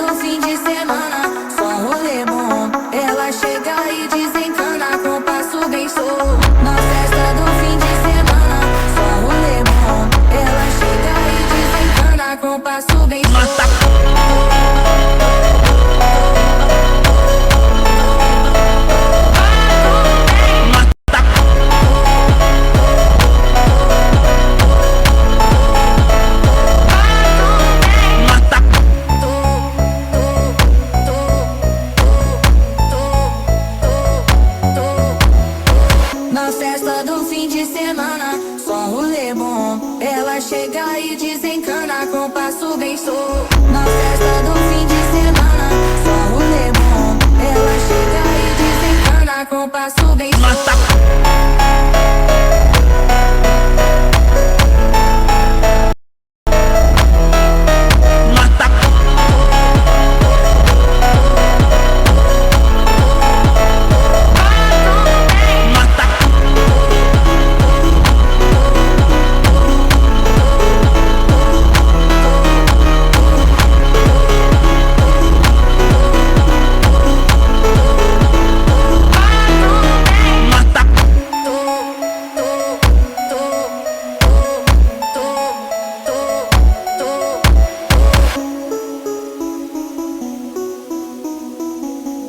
do fim de semana, só rolê bom. Ela chega e desencana com passo bem solto. Na festa do fim de semana, só rolê bom. Ela chega e desencana com passo bem solto. Na festa do fim de semana, só rolê bom. Ela chega e desencana com passo bem solto.